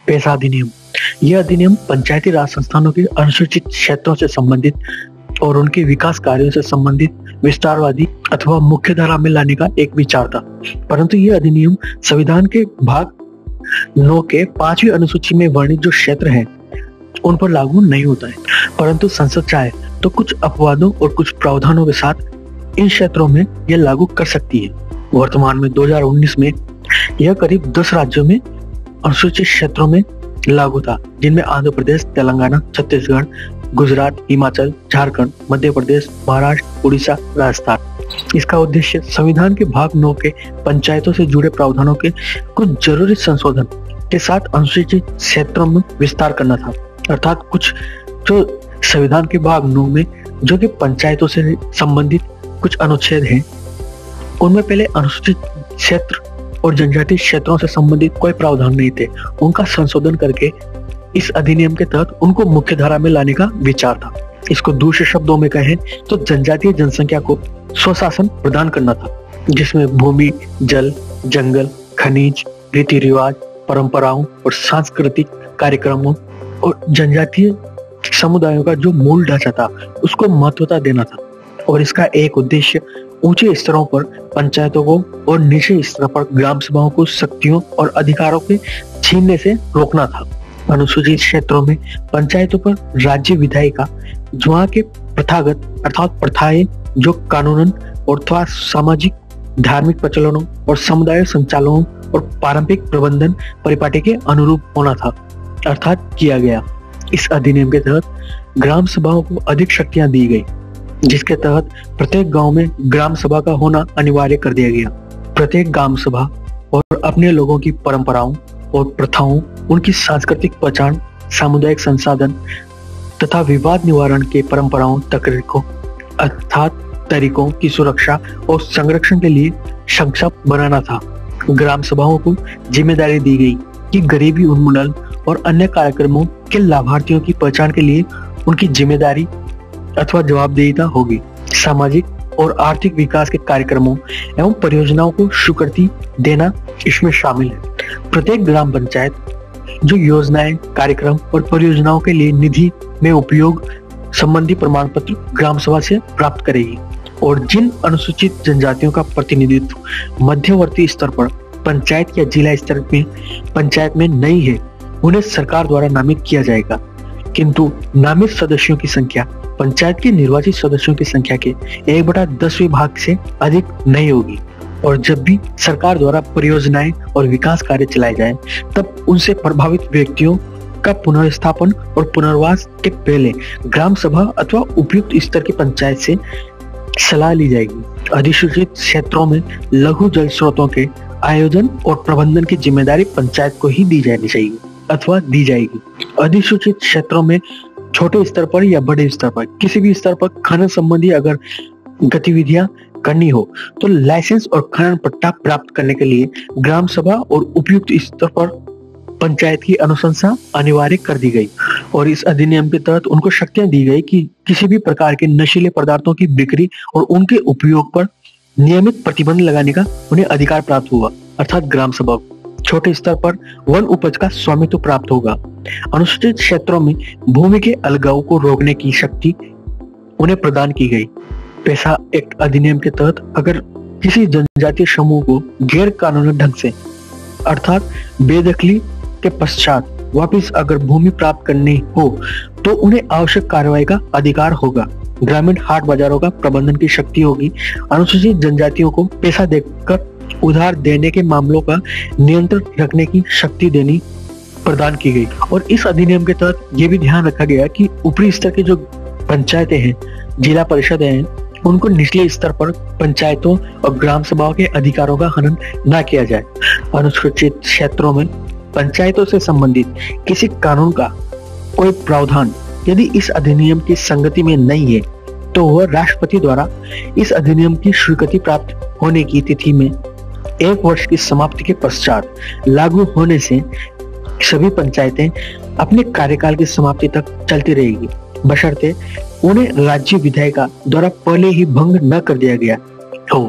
पैसा अधिनियम। यह अधिनियम पंचायती राज संस्थानों के अनुसूचित क्षेत्रों से संबंधित और उनके विकास कार्यों से संबंधित विस्तारवादी अथवा मुख्य धारा में लाने का एक विचार था। परंतु यह अधिनियम संविधान के भाग 9 के 5वीं अनुसूची में वर्णित जो क्षेत्र हैं उन पर लागू नहीं होता है, परंतु संसद चाहे तो कुछ अपवादों और कुछ प्रावधानों के साथ इन क्षेत्रों में यह लागू कर सकती है। वर्तमान में 2019 में यह करीब 10 राज्यों में अनुसूचित क्षेत्रों में लागू था, जिनमें आंध्र प्रदेश, तेलंगाना, छत्तीसगढ़, गुजरात, हिमाचल, झारखंड, मध्य प्रदेश, महाराष्ट्र, उड़ीसा, राजस्थान। इसका उद्देश्य संविधान के भाग 9 के पंचायतों से जुड़े प्रावधानों के कुछ जरूरी संशोधन के साथ अनुसूचित क्षेत्रों में विस्तार करना था। अर्थात कुछ जो संविधान के भाग 9 में जो कि पंचायतों से संबंधित कुछ अनुच्छेद हैं, उनमें पहले अनुसूचित क्षेत्र और जनजातीय क्षेत्रों से संबंधित कोई प्रावधान नहीं थे। उनका संशोधन करके इस अधिनियम के तहत उनको मुख्य धारा में लाने का विचार था। इसको दूसरे शब्दों में कहें तो जनजातीय जनसंख्या को स्वशासन प्रदान करना था, जिसमें भूमि, जल, जंगल, खनिज, रीति रिवाज, परंपराओं और सांस्कृतिक कार्यक्रमों और जनजातीय समुदायों का जो मूल ढांचा था उसको महत्वता देना था। और इसका एक उद्देश्य ऊंचे स्तरों पर पंचायतों को और निचले स्तर पर ग्राम सभाओं को शक्तियों और अधिकारों के छीनने से रोकना था। अनुसूचित क्षेत्रों में पंचायतों पर राज्य विधायिका वहाँ के प्रथागत अर्थात प्रथाएं जो कानूनन और अथवा सामाजिक धार्मिक प्रचलनों और समुदाय संचालनों और पारंपरिक प्रबंधन परिपाटी के अनुरूप होना था अर्थात किया गया। इस अधिनियम के तहत ग्राम सभाओं को अधिक शक्तियां दी गई, जिसके तहत प्रत्येक गांव में ग्राम सभा का होना अनिवार्य कर दिया गया। प्रत्येक ग्राम सभा और अपने लोगों की परंपराओं और प्रथाओं, उनकी सांस्कृतिक पहचान, सामुदायिक संसाधन तथा विवाद निवारण के परंपराओं तकनीकों अर्थात तरीकों की सुरक्षा और संरक्षण के लिए सक्षम बनाना था। ग्राम सभाओं को जिम्मेदारी दी गई कि गरीबी उन्मूलन और अन्य कार्यक्रमों के लाभार्थियों की पहचान के लिए उनकी जिम्मेदारी अथवा जवाबदेहिता होगी। सामाजिक और आर्थिक विकास के कार्यक्रमों एवं परियोजनाओं को स्वीकृति देना इसमें शामिल है। प्रत्येक ग्राम पंचायत जो योजनाएं, कार्यक्रम और परियोजनाओं के लिए निधि में उपयोग संबंधी प्रमाण पत्र ग्राम सभा से प्राप्त करेगी। और जिन अनुसूचित जनजातियों का प्रतिनिधित्व मध्यवर्ती स्तर पर पंचायत या जिला स्तर में पंचायत में नहीं है, उन्हें सरकार द्वारा नामित किया जाएगा, किंतु नामित सदस्यों की संख्या पंचायत के निर्वाचित सदस्यों की संख्या के 1/10वें भाग से अधिक नहीं होगी। और जब भी सरकार द्वारा परियोजनाएं और विकास कार्य चलाए जाएं, तब उनसे प्रभावित व्यक्तियों का पुनर्स्थापन और पुनर्वास के पहले ग्राम सभा अथवा उपयुक्त स्तर की पंचायत से सलाह ली जाएगी। अधिसूचित क्षेत्रों में लघु जल स्रोतों के आयोजन और प्रबंधन की जिम्मेदारी पंचायत को ही दी जानी चाहिए अथवा दी जाएगी। अधिसूचित क्षेत्रों में छोटे स्तर पर या बड़े स्तर पर किसी भी स्तर पर खनन संबंधी अगर गतिविधियां करनी हो तो लाइसेंस और खनन पट्टा प्राप्त करने के लिए ग्राम सभा और उपयुक्त स्तर पर पंचायत की अनुशंसा अनिवार्य कर दी गई। और इस अधिनियम के तहत उनको शक्तियां दी गई कि किसी भी प्रकार के नशीले पदार्थों की बिक्री और उनके उपयोग पर नियमित प्रतिबंध लगाने का उन्हें अधिकार प्राप्त हुआ। अर्थात ग्राम सभा छोटे स्तर पर वन उपज का स्वामित्व प्राप्त होगा। अनुसूचित क्षेत्रों में भूमि के अलगाव को रोकने की शक्ति उन्हें प्रदान की गई। पैसा एक्ट अधिनियम के तहत अगर किसी जनजातीय समूह को गैर कानूनी ढंग से अर्थात बेदखली के पश्चात वापस अगर भूमि प्राप्त करनी हो तो उन्हें आवश्यक कार्रवाई का अधिकार होगा। ग्रामीण हाट बाजारों का प्रबंधन की शक्ति होगी। अनुसूचित जनजातियों को पैसा देकर उधार देने के मामलों का नियंत्रण रखने की शक्ति देनी प्रदान की गई। और इस अधिनियम के तहत ये भी ध्यान रखा गया कि ऊपरी स्तर की जो पंचायतें हैं, जिला परिषद हैं, उनको निचले स्तर पर पंचायतों और ग्राम सभाओं के अधिकारों का हनन न किया जाए। अनुसूचित क्षेत्रों में पंचायतों से संबंधित किसी कानून का कोई प्रावधान यदि इस अधिनियम की संगति में नहीं है तो वह राष्ट्रपति द्वारा इस अधिनियम की स्वीकृति प्राप्त होने की तिथि में 1 वर्ष की समाप्ति के पश्चात लागू होने से सभी पंचायतें अपने कार्यकाल की समाप्ति तक चलती रहेगी, बशर्ते उन्हें राज्य विधायिका द्वारा पहले ही भंग न कर दिया गया हो।